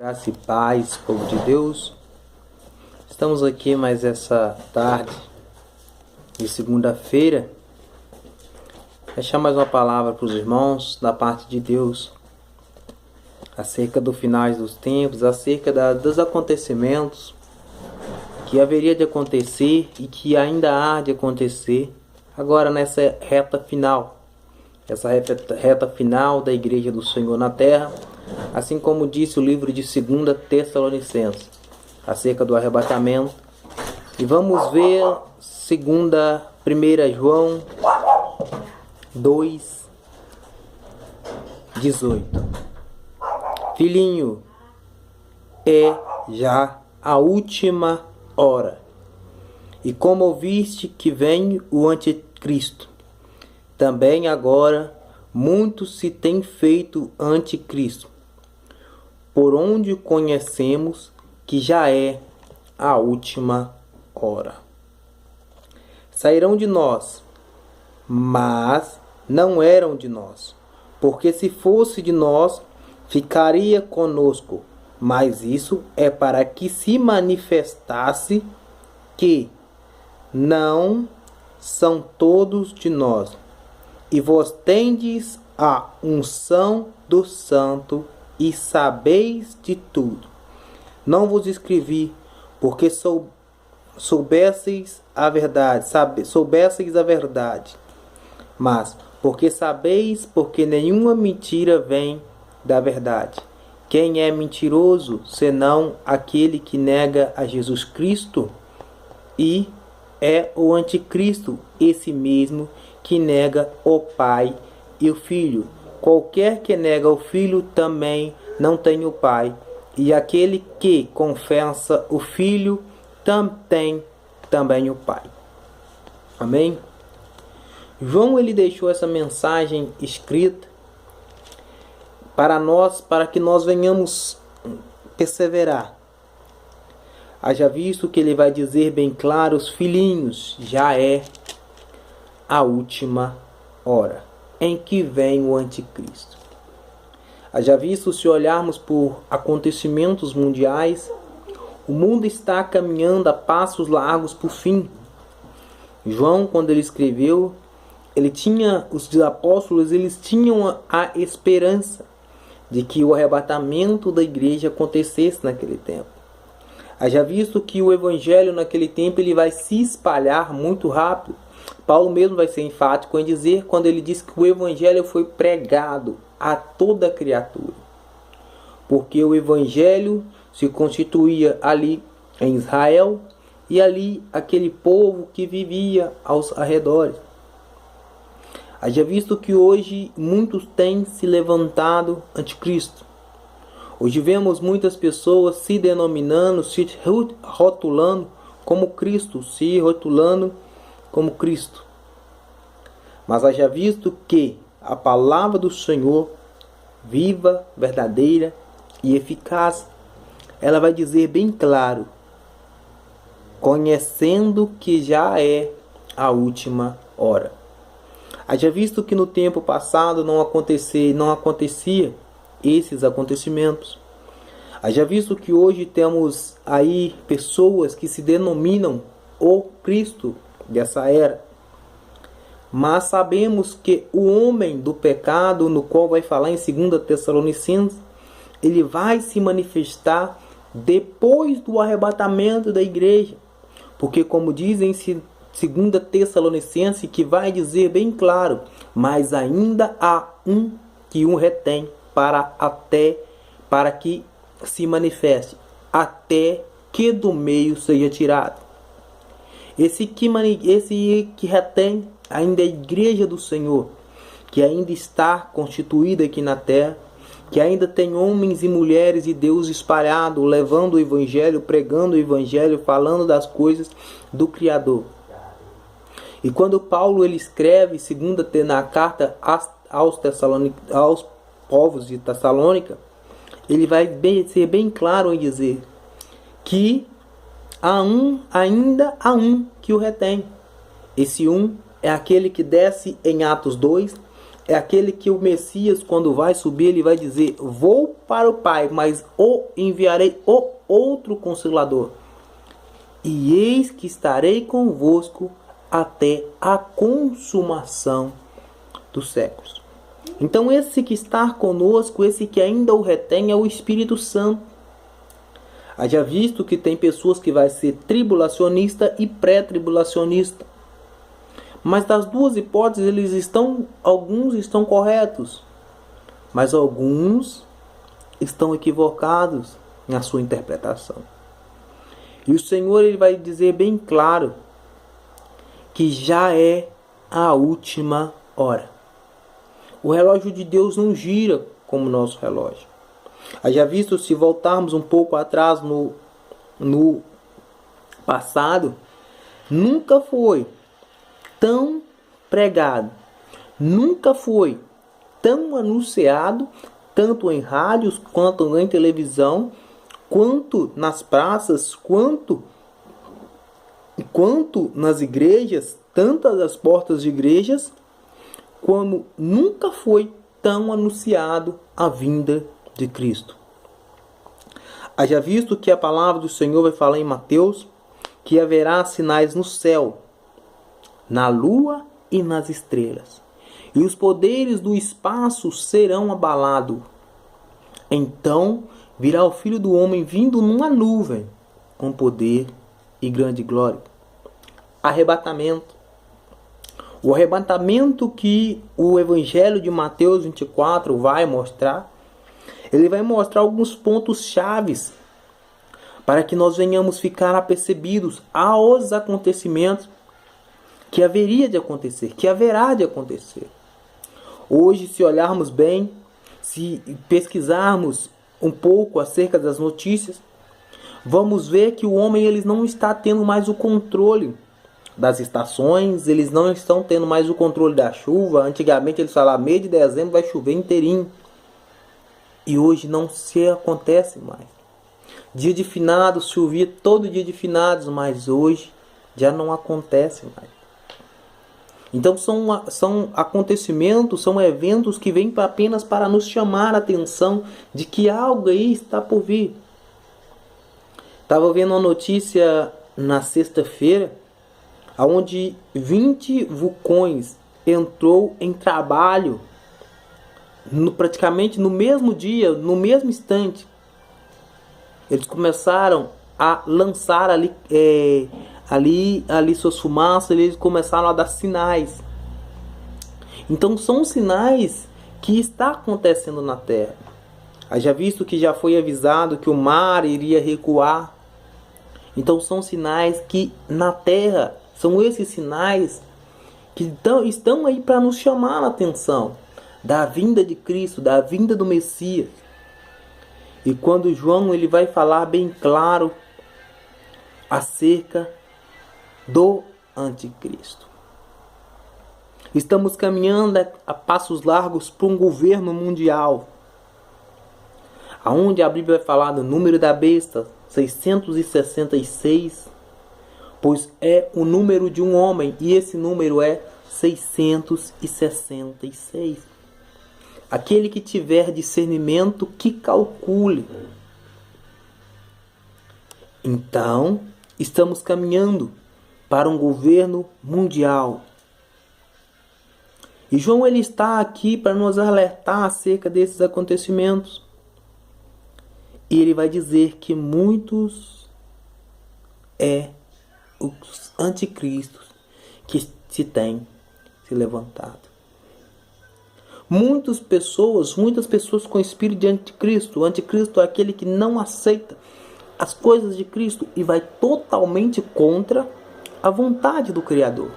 Graça e paz, povo de Deus. Estamos aqui mais essa tarde de segunda-feira. Deixar mais uma palavra para os irmãos da parte de Deus acerca do finais dos tempos, acerca dos acontecimentos que haveria de acontecer e que ainda há de acontecer agora nessa reta final. Essa reta final da Igreja do Senhor na Terra, assim como disse o livro de 2 Tessalonicenses, acerca do arrebatamento. E vamos ver 1 João 2:18. Filhinho, é já a última hora. E como ouviste que vem o anticristo, também agora muitos se têm feito anticristo, por onde conhecemos que já é a última hora. Sairão de nós, mas não eram de nós, porque se fosse de nós, ficaria conosco. Mas isso é para que se manifestasse que não são todos de nós. E vós tendes a unção do Santo e sabeis de tudo. Não vos escrevi, porque soubesseis a verdade, mas porque sabeis, porque nenhuma mentira vem da verdade. Quem é mentiroso, senão aquele que nega a Jesus Cristo? E é o anticristo, esse mesmo que nega o Pai e o Filho. Qualquer que nega o Filho também não tem o Pai. E aquele que confessa o Filho tem também o Pai. Amém? João ele deixou essa mensagem escrita para nós, para que nós venhamos perseverar. Haja visto que ele vai dizer bem claro: os filhinhos, já é a última hora em que vem o anticristo. Haja visto, se olharmos por acontecimentos mundiais, o mundo está caminhando a passos largos para o fim. João, quando ele escreveu, os apóstolos eles tinham a esperança de que o arrebatamento da igreja acontecesse naquele tempo. Haja visto que o evangelho naquele tempo ele vai se espalhar muito rápido. Paulo mesmo vai ser enfático em dizer, quando ele diz que o evangelho foi pregado a toda criatura. Porque o evangelho se constituía ali em Israel e ali aquele povo que vivia aos arredores. Haja visto que hoje muitos têm se levantado anticristo. Hoje vemos muitas pessoas se denominando, se rotulando como Cristo, se rotulando como Cristo. Mas haja visto que a palavra do Senhor, viva, verdadeira e eficaz, ela vai dizer bem claro: conhecendo que já é a última hora. Haja visto que no tempo passado não acontecia esses acontecimentos. Haja visto que hoje temos aí pessoas que se denominam o Cristo dessa era. Mas sabemos que o homem do pecado, no qual vai falar em 2 Tessalonicenses, ele vai se manifestar depois do arrebatamento da igreja. Porque como dizem em 2 Tessalonicenses, que vai dizer bem claro: mas ainda há um que o retém para que se manifeste, até que do meio seja tirado. Esse que retém ainda a igreja do Senhor, que ainda está constituída aqui na terra, que ainda tem homens e mulheres de Deus espalhados, levando o evangelho, pregando o evangelho, falando das coisas do Criador. E quando Paulo ele escreve na carta aos povos de Tessalônica, ele vai ser bem claro em dizer que ainda há um que o retém. Esse um é aquele que desce em Atos 2, é aquele que o Messias, quando vai subir, ele vai dizer: vou para o Pai, mas enviarei o outro Consolador. E eis que estarei convosco até a consumação dos séculos. Então esse que está conosco, esse que ainda o retém, é o Espírito Santo. Haja visto que tem pessoas que vai ser tribulacionista e pré-tribulacionista. Mas das duas hipóteses, alguns estão corretos, mas alguns estão equivocados na sua interpretação. E o Senhor, ele vai dizer bem claro que já é a última hora. O relógio de Deus não gira como o nosso relógio. Haja visto, se voltarmos um pouco atrás no passado, nunca foi tão pregado, nunca foi tão anunciado, tanto em rádios, quanto em televisão, quanto nas praças, quanto nas igrejas, tantas as portas de igrejas, como nunca foi tão anunciado a vinda de Cristo. Haja visto que a palavra do Senhor vai falar em Mateus que haverá sinais no céu, na lua e nas estrelas, e os poderes do espaço serão abalados. Então virá o Filho do Homem vindo numa nuvem, com poder e grande glória. Arrebatamento. O arrebatamento que o Evangelho de Mateus 24 vai mostrar, ele vai mostrar alguns pontos chaves para que nós venhamos ficar apercebidos aos acontecimentos que haveria de acontecer, que haverá de acontecer. Hoje, se olharmos bem, se pesquisarmos um pouco acerca das notícias, vamos ver que o homem ele não está tendo mais o controle das estações, eles não estão tendo mais o controle da chuva. Antigamente eles falavam, mês de dezembro vai chover inteirinho. E hoje não se acontece mais. Dia de finados, chovia todo dia de finados, mas hoje já não acontece mais. Então são acontecimentos, são eventos que vêm apenas para nos chamar a atenção de que algo aí está por vir. Estava vendo uma notícia na sexta-feira, onde 20 vulcões entrou em trabalho praticamente no mesmo dia, no mesmo instante. Eles começaram a lançar ali suas fumaças, eles começaram a dar sinais. Então são sinais que está acontecendo na Terra. Haja visto que já foi avisado que o mar iria recuar. Então são sinais que na Terra, são esses sinais que estão aí para nos chamar a atenção da vinda de Cristo, da vinda do Messias. E quando João ele vai falar bem claro acerca do anticristo. Estamos caminhando a passos largos para um governo mundial, aonde a Bíblia vai falar do número da besta, 666, pois é o número de um homem, e esse número é 666. Aquele que tiver discernimento, que calcule. Então, estamos caminhando para um governo mundial. E João ele está aqui para nos alertar acerca desses acontecimentos. E ele vai dizer que muitos os anticristos que se têm se levantado. Muitas pessoas com espírito de anticristo. O anticristo é aquele que não aceita as coisas de Cristo e vai totalmente contra a vontade do Criador.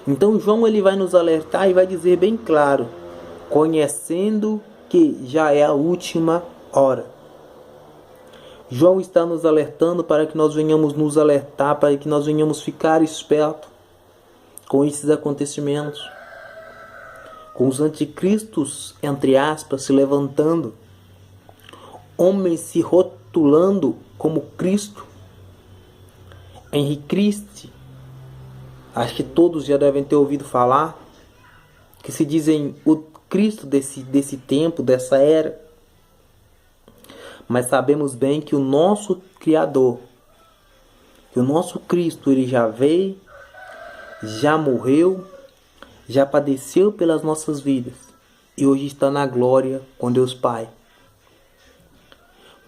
Então João ele vai nos alertar e vai dizer bem claro, conhecendo que já é a última hora. João está nos alertando para que nós venhamos nos alertar, para que nós venhamos ficar espertos com esses acontecimentos, com os anticristos, entre aspas, se levantando, homens se rotulando como Cristo, Henri Cristo. Acho que todos já devem ter ouvido falar. que se dizem o Cristo desse tempo, dessa era. Mas sabemos bem que o nosso Criador, que o nosso Cristo, ele já veio, já morreu, já padeceu pelas nossas vidas e hoje está na glória com Deus Pai.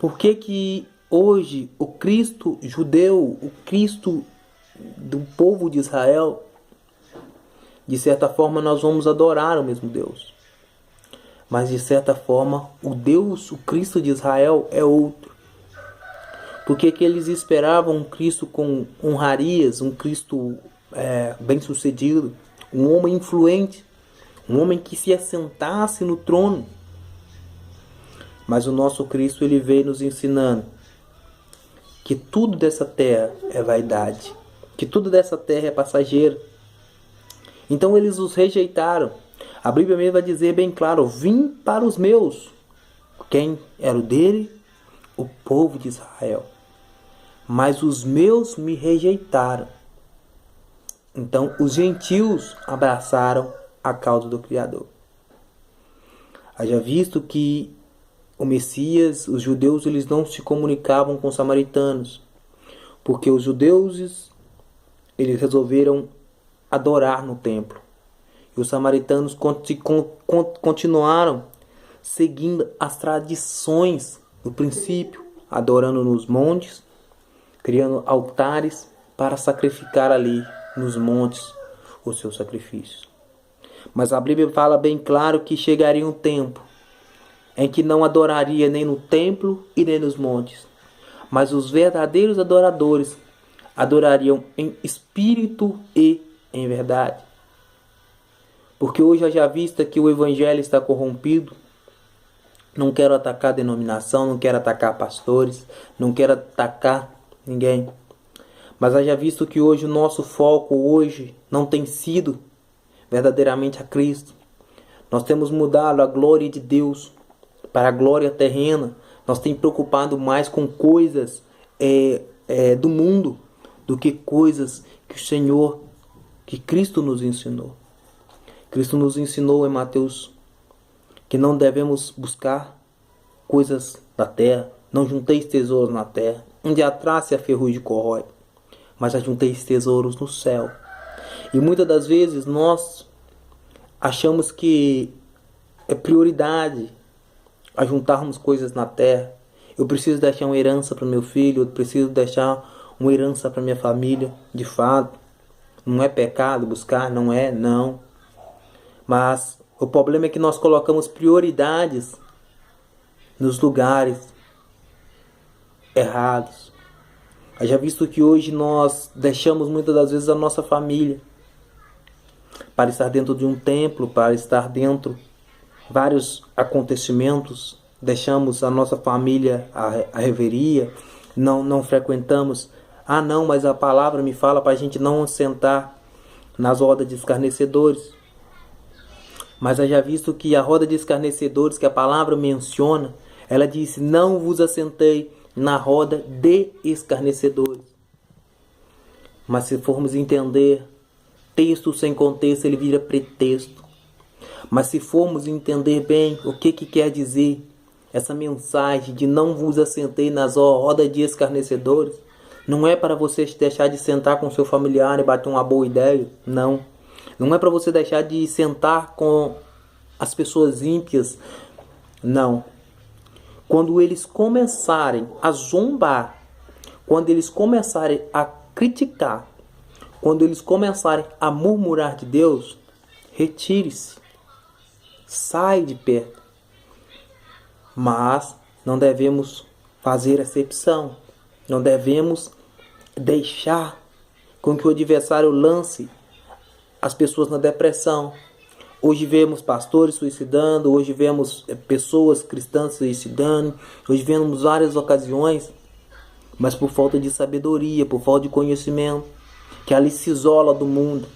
Por que que hoje o Cristo judeu, o Cristo do povo de Israel, de certa forma nós vamos adorar o mesmo Deus, mas de certa forma o Deus, o Cristo de Israel é outro? Porque que eles esperavam um Cristo com honrarias, um Cristo bem sucedido, um homem influente, um homem que se assentasse no trono. Mas o nosso Cristo, ele veio nos ensinando que tudo dessa terra é vaidade, que tudo dessa terra é passageiro. Então eles os rejeitaram. A Bíblia mesmo vai dizer bem claro: vim para os meus. Quem era o dele? O povo de Israel. Mas os meus me rejeitaram. Então os gentios abraçaram a causa do Criador. Haja visto que o Messias, os judeus, eles não se comunicavam com os samaritanos, porque os judeus, eles resolveram adorar no templo. E os samaritanos continuaram seguindo as tradições do princípio, adorando nos montes, criando altares para sacrificar ali nos montes os seus sacrifícios. Mas a Bíblia fala bem claro que chegaria um tempo em que não adoraria nem no templo e nem nos montes, mas os verdadeiros adoradores adorariam em espírito e em verdade. Porque hoje eu já visto que o evangelho está corrompido. Não quero atacar a denominação, não quero atacar pastores, não quero atacar ninguém. Mas haja visto que hoje o nosso foco hoje não tem sido verdadeiramente a Cristo. Nós temos mudado a glória de Deus para a glória terrena. Nós temos preocupado mais com coisas do mundo do que coisas que o Senhor, que Cristo nos ensinou. Cristo nos ensinou em Mateus que não devemos buscar coisas da terra. Não junteis tesouros na terra, onde a traça e a ferrugem corrói, mas ajunteis tesouros no céu. E muitas das vezes nós achamos que é prioridade a juntarmos coisas na terra. Eu preciso deixar uma herança para o meu filho, eu preciso deixar uma herança para minha família. De fato, não é pecado buscar, não. Mas o problema é que nós colocamos prioridades nos lugares errados. Já visto que hoje nós deixamos muitas das vezes a nossa família para estar dentro de um templo, para estar dentro de vários acontecimentos. Deixamos a nossa família a reveria, não frequentamos. Não, mas a palavra me fala para a gente não sentar nas rodas de escarnecedores. Mas já visto que a roda de escarnecedores que a palavra menciona, ela disse: não vos assentei na roda de escarnecedores. Mas se formos entender, texto sem contexto ele vira pretexto. Mas se formos entender bem o que quer dizer essa mensagem de não vos assentei nas rodas de escarnecedores, não é para você deixar de sentar com seu familiar e bater uma boa ideia, não. Não é para você deixar de sentar com as pessoas ímpias, não. Quando eles começarem a zombar, quando eles começarem a criticar, quando eles começarem a murmurar de Deus, retire-se, sai de perto. Mas não devemos fazer acepção, não devemos deixar com que o adversário lance as pessoas na depressão. Hoje vemos pastores suicidando, hoje vemos pessoas cristãs suicidando, hoje vemos várias ocasiões, mas por falta de sabedoria, por falta de conhecimento, que ali se isola do mundo.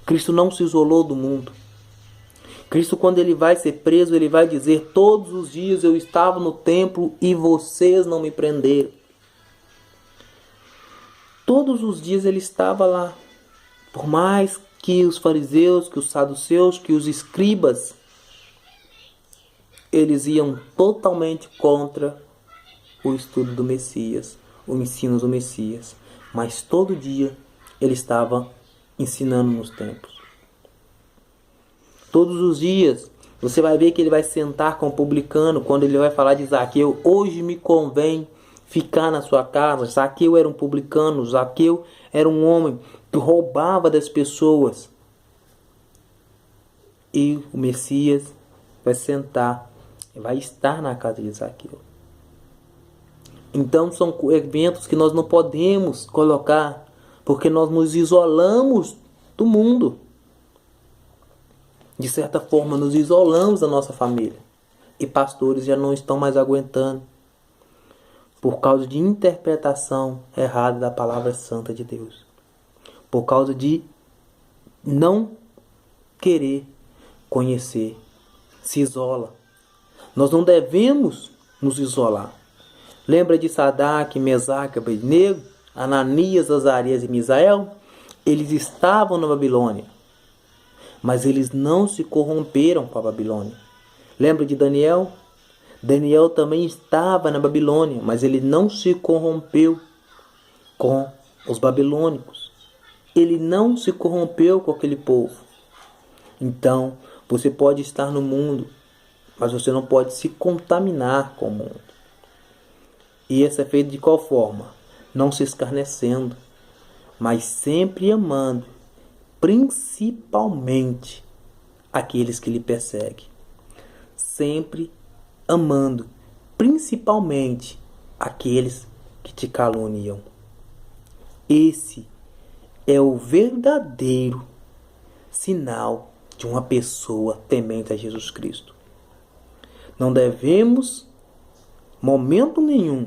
Cristo não se isolou do mundo. Cristo, quando ele vai ser preso, ele vai dizer: todos os dias eu estava no templo e vocês não me prenderam. Todos os dias ele estava lá. Por mais que os fariseus, que os saduceus, que os escribas, eles iam totalmente contra o estudo do Messias, o ensino do Messias. Mas todo dia ele estava ensinando nos templos. Todos os dias você vai ver que ele vai sentar com o publicano quando ele vai falar de Zaqueu. Hoje me convém ficar na sua casa. Zaqueu era um publicano, Zaqueu era um homem que roubava das pessoas. E o Messias vai sentar, vai estar na casa de Zaqueu. Então são eventos que nós não podemos colocar, porque nós nos isolamos do mundo. De certa forma, nos isolamos da nossa família. E pastores já não estão mais aguentando, por causa de interpretação errada da palavra santa de Deus. Por causa de não querer conhecer. Se isola. Nós não devemos nos isolar. Lembra de Sadraque, Mesaque, Abednego, Ananias, Azarias e Misael? Eles estavam na Babilônia, mas eles não se corromperam com a Babilônia. Lembra de Daniel? Daniel também estava na Babilônia, mas ele não se corrompeu com os babilônicos. Ele não se corrompeu com aquele povo. Então, você pode estar no mundo, mas você não pode se contaminar com o mundo. E isso é feito de qual forma? Não se escarnecendo, mas sempre amando, principalmente aqueles que lhe perseguem. Sempre amando, principalmente aqueles que te caluniam. Esse é o verdadeiro sinal de uma pessoa temente a Jesus Cristo. Não devemos, momento nenhum,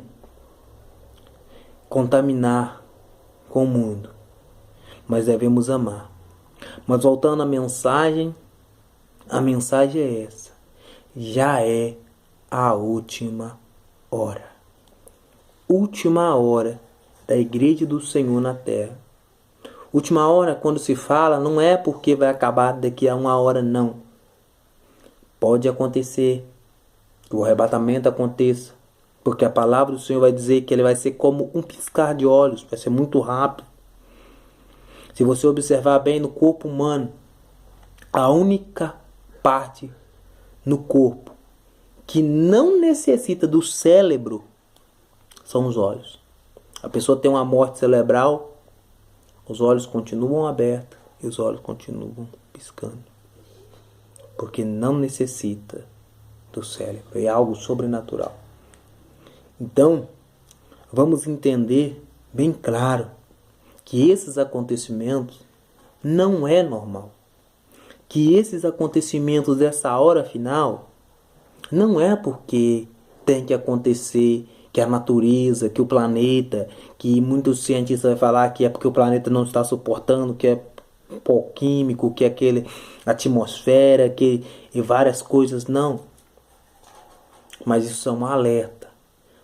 contaminar com o mundo, mas devemos amar. Mas voltando à mensagem, a mensagem é essa: já é a última hora. Última hora da igreja do Senhor na terra. Última hora, quando se fala, não é porque vai acabar daqui a uma hora, não. Pode acontecer que o arrebatamento aconteça, porque a palavra do Senhor vai dizer que ele vai ser como um piscar de olhos, vai ser muito rápido. Se você observar bem no corpo humano, a única parte no corpo que não necessita do cérebro são os olhos. A pessoa tem uma morte cerebral, os olhos continuam abertos e os olhos continuam piscando, porque não necessita do cérebro, é algo sobrenatural. Então, vamos entender bem claro que esses acontecimentos não é normal. Que esses acontecimentos dessa hora final não é porque tem que acontecer, que a natureza, que o planeta, que muitos cientistas vão falar que é porque o planeta não está suportando, que é pó químico, que é aquele atmosfera, que e várias coisas, não. Mas isso é um alerta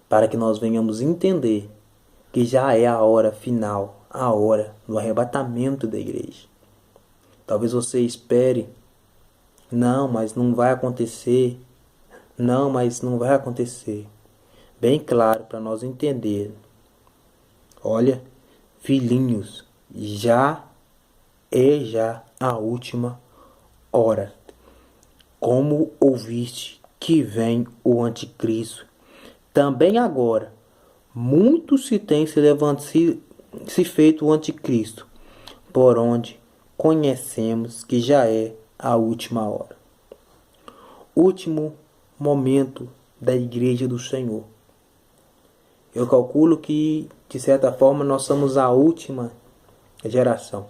para que nós venhamos entender que já é a hora final, a hora do arrebatamento da igreja. Talvez você espere, não, mas não vai acontecer, não, mas não vai acontecer. Bem claro para nós entender. Olha, filhinhos, já a última hora. Como ouviste que vem o anticristo, também agora muito se tem se feito o anticristo, por onde conhecemos que já é a última hora. Último momento da igreja do Senhor. Eu calculo que, de certa forma, nós somos a última geração.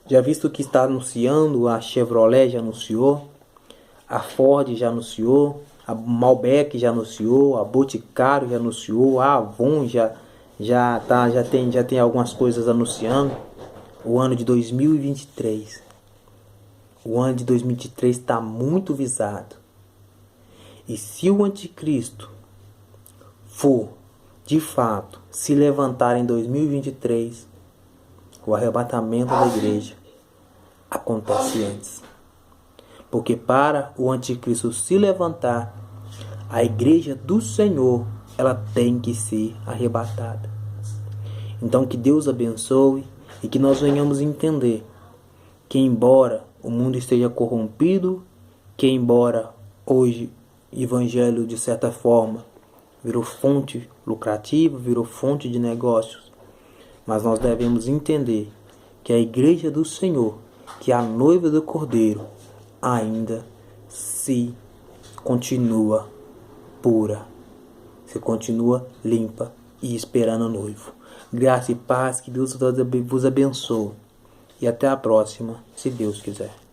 Já visto que está anunciando, a Chevrolet já anunciou, a Ford já anunciou, a Malbec já anunciou, a Boticário já anunciou, a Avon já tem algumas coisas anunciando. O ano de 2023. O ano de 2023 está muito visado. E se o anticristo for, de fato, se levantar em 2023, o arrebatamento da igreja acontece antes. Porque para o anticristo se levantar, a igreja do Senhor, ela tem que ser arrebatada. Então que Deus abençoe e que nós venhamos entender que embora o mundo esteja corrompido, que embora hoje o evangelho de certa forma virou fonte lucrativa, virou fonte de negócios, mas nós devemos entender que a igreja do Senhor, que é a noiva do Cordeiro, ainda se continua pura, se continua limpa e esperando o noivo. Graça e paz, que Deus vos abençoe. E até a próxima, se Deus quiser.